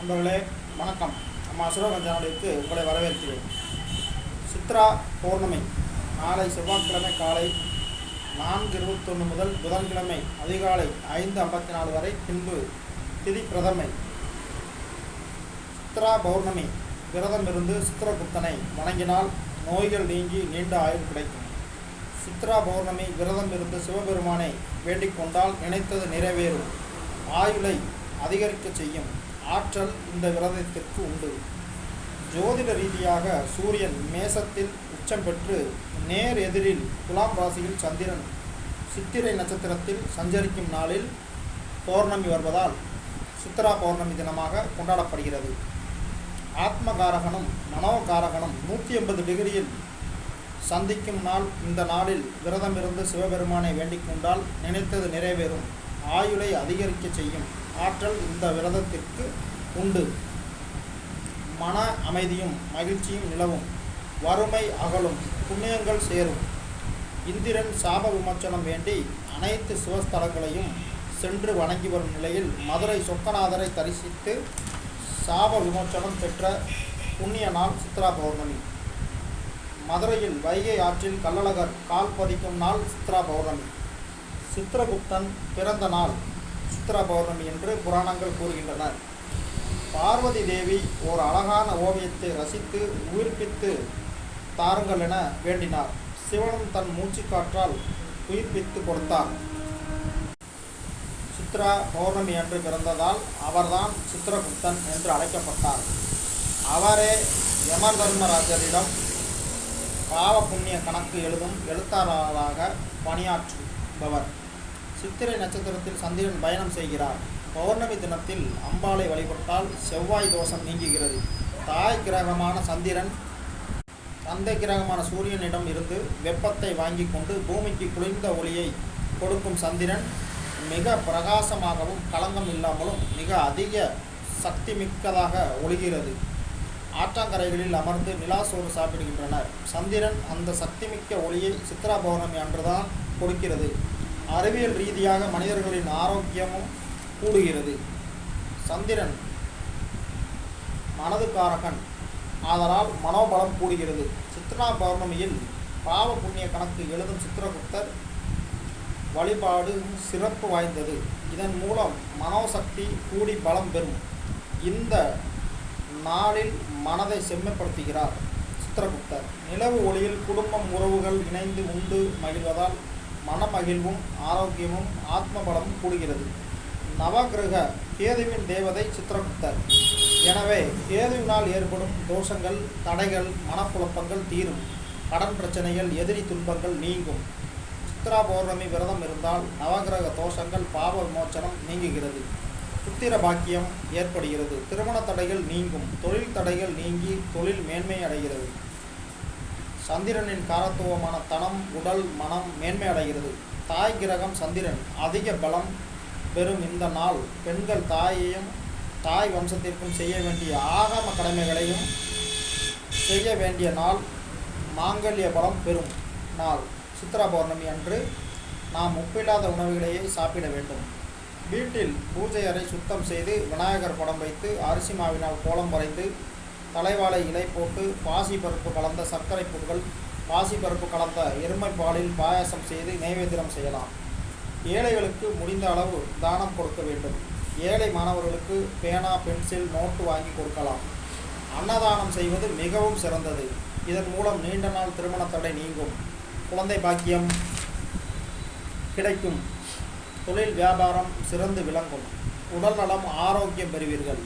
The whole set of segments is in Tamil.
நண்பர்களே வணக்கம். நம்ம அசுரோகம் சேனலுக்கு உங்களை வரவேற்கிறேன். சித்ரா பௌர்ணமி நாளை செவ்வாய்க்கிழமை காலை 4:21 முதல் புதன்கிழமை அதிகாலை 5:54 வரை, பின்பு திதி பிரதமை. சித்ரா பௌர்ணமி விரதம் இருந்து சித்திரகுப்தனை வணங்கினால் நோய்கள் நீங்கி நீண்ட ஆயுள் கிடைக்கும். சித்ரா பௌர்ணமி விரதம் இருந்து சிவபெருமானை வேண்டிக் கொண்டால் நினைத்தது நிறைவேறும், ஆயுளை அதிகரிக்க செய்யும் ஆற்றல் இந்த விரதத்திற்கு உண்டு. ஜோதிட ரீதியாக சூரியன் மேசத்தில் உச்சம் பெற்று நேர் எதிரில் துலாம் ராசியில் சந்திரன் சித்திரை நட்சத்திரத்தில் சஞ்சரிக்கும் நாளில் பௌர்ணமி வருவதால் சித்ரா பௌர்ணமி தினமாக கொண்டாடப்படுகிறது. ஆத்மகாரகனும் மனோகாரகனும் 180 டிகிரியில் சந்திக்கும் நாள். இந்த நாளில் விரதம் இருந்து சிவபெருமானை வேண்டிக் கொண்டால் நினைத்தது நிறைவேறும், ஆயுளை அதிகரிக்க செய்யும் ஆற்றல் இந்த விரதத்திற்கு உண்டு. மன அமைதியும் மகிழ்ச்சியும் நிலவும், வறுமை அகலும், புண்ணியங்கள் சேரும். இந்திரன் சாப விமோச்சனம் வேண்டி அனைத்து சிவஸ்தலங்களையும் சென்று வணங்கி வரும் நிலையில் மதுரை சொக்கநாதரை தரிசித்து சாப விமோச்சனம் பெற்ற புண்ணிய நாள் சித்ரா பௌர்ணமி. மதுரையில் வைகை ஆற்றில் கள்ளழகர் கால் பதிக்கும் நாள் சித்ரா பௌர்ணமி. சித்திரகுப்தன் பிறந்த நாள் சித்ரா பௌர்ணமி என்று புராணங்கள் கூறுகின்றன. பார்வதி தேவி ஓர் அழகான ஓவியத்தை ரசித்து உயிர்ப்பித்து தாருங்கள் என வேண்டினார். சிவனும் தன் மூச்சுக்காற்றால் உயிர்ப்பித்து கொடுத்தார். சித்ரா பௌர்ணமி அன்று பிறந்ததால் அவர்தான் சித்திரகுப்தன் என்று அழைக்கப்பட்டார். அவரே யம தர்மராஜரிடம் பாவ புண்ணிய கணக்கு எழுதும் எழுத்தாளராக பணியாற்றுபவர். சித்திரை நட்சத்திரத்தில் சந்திரன் பயணம் செய்கிறார். பௌர்ணமி தினத்தில் அம்பாளை வழிபட்டால் செவ்வாய் தோஷம் நீங்குகிறது. தாய் கிரகமான சந்திரன் தந்தை கிரகமான சூரியனிடம் இருந்து வெப்பத்தை வாங்கி கொண்டு பூமிக்கு குளிர்ந்த ஒளியை கொடுக்கும் சந்திரன் மிக பிரகாசமாகவும் களங்கம் இல்லாமலும் மிக அதிக சக்தி மிக்கதாக ஒளிகிறது. ஆற்றங்கரைகளில் அமர்ந்து நிலாசோறு சாப்பிடுகின்றனர். சந்திரன் அந்த சக்திமிக்க ஒளியை சித்ரா பௌர்ணமி அன்றுதான் கொடுக்கிறது. அறிவியல் ரீதியாக மனிதர்களின் ஆரோக்கியமும் கூடுகிறது. சந்திரன் மனதுக்காரகன், ஆதலால் மனோபலம் கூடுகிறது. சித்ரா பௌர்ணமியில் பாவ புண்ணிய கணக்கு எழுதும் சித்திரகுப்தர் வழிபாடு சிறப்பு வாய்ந்தது. இதன் மூலம் மனோசக்தி கூடி பலம் பெறும். இந்த நாளில் மனதை செம்மைப்படுத்துகிறார் சித்திரகுப்தர். நிலவு ஒளியில் குடும்பம் உறவுகள் இணைந்து உண்டு மகிழ்வதால் மனமகிழ்வும் ஆரோக்கியமும் ஆத்ம பலமும் கூடுகிறது. நவகிரக கேதுவின் தேவதை சித்திரகுப்தர். எனவே கேதுவினால் ஏற்படும் தோஷங்கள், தடைகள், மனக்குழப்பங்கள் தீரும். கடன் பிரச்சனைகள், எதிரி துன்பங்கள் நீங்கும். சித்ரா பௌர்ணமி விரதம் இருந்தால் நவகிரக தோஷங்கள், பாவ விமோச்சனம் நீங்குகிறது. புத்திர பாக்கியம் ஏற்படுகிறது. திருமண தடைகள் நீங்கும். தொழில் தடைகள் நீங்கி தொழில் மேன்மை அடைகிறது. சந்திரனின் காரத்துவமான தனம், உடல், மனம் மேன்மை அடைகிறது. தாய் கிரகம் சந்திரன் அதிக பலம் பெறும். இந்த நாள் பெண்கள் தாயையும் தாய் வம்சத்திற்கும் செய்ய வேண்டிய ஆகம கடமைகளையும் செய்ய வேண்டிய நாள். மாங்கல்ய பலம் பெறும் நாள். சித்ரா பௌர்ணமி அன்று நாம் உப்பில்லாத உணவுகளையே சாப்பிட வேண்டும். வீட்டில் பூஜை அறை சுத்தம் செய்து விநாயகர் படம் வைத்து அரிசி மாவினால் கோலம் வரைந்து தலைவாழை இலை போட்டு பாசிப்பருப்பு கலந்த சர்க்கரை பொங்கல், பாசிப்பருப்பு கலந்த எருமை பாலில் பாயாசம் செய்து நைவேத்தியம் செய்யலாம். ஏழைகளுக்கு முடிந்த அளவு தானம் கொடுக்க வேண்டும். ஏழை மாணவர்களுக்கு பேனா, பென்சில், நோட்டு வாங்கி கொடுக்கலாம். அன்னதானம் செய்வது மிகவும் சிறந்தது. இதன் மூலம் நீண்ட நாள் திருமண தடை நீங்கும். குழந்தை பாக்கியம் கிடைக்கும். தொழில் வியாபாரம் சிறந்து விளங்கும். உடல் நலம் ஆரோக்கியம் பெறுவீர்கள்.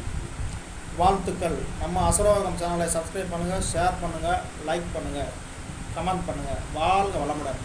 வாழ்த்துக்கள். நம்ம அசுரோகம் சேனலை சப்ஸ்கிரைப் பண்ணுங்கள், ஷேர் பண்ணுங்கள், லைக் பண்ணுங்கள், கமெண்ட் பண்ணுங்கள். வாழ்க வளமுடன்.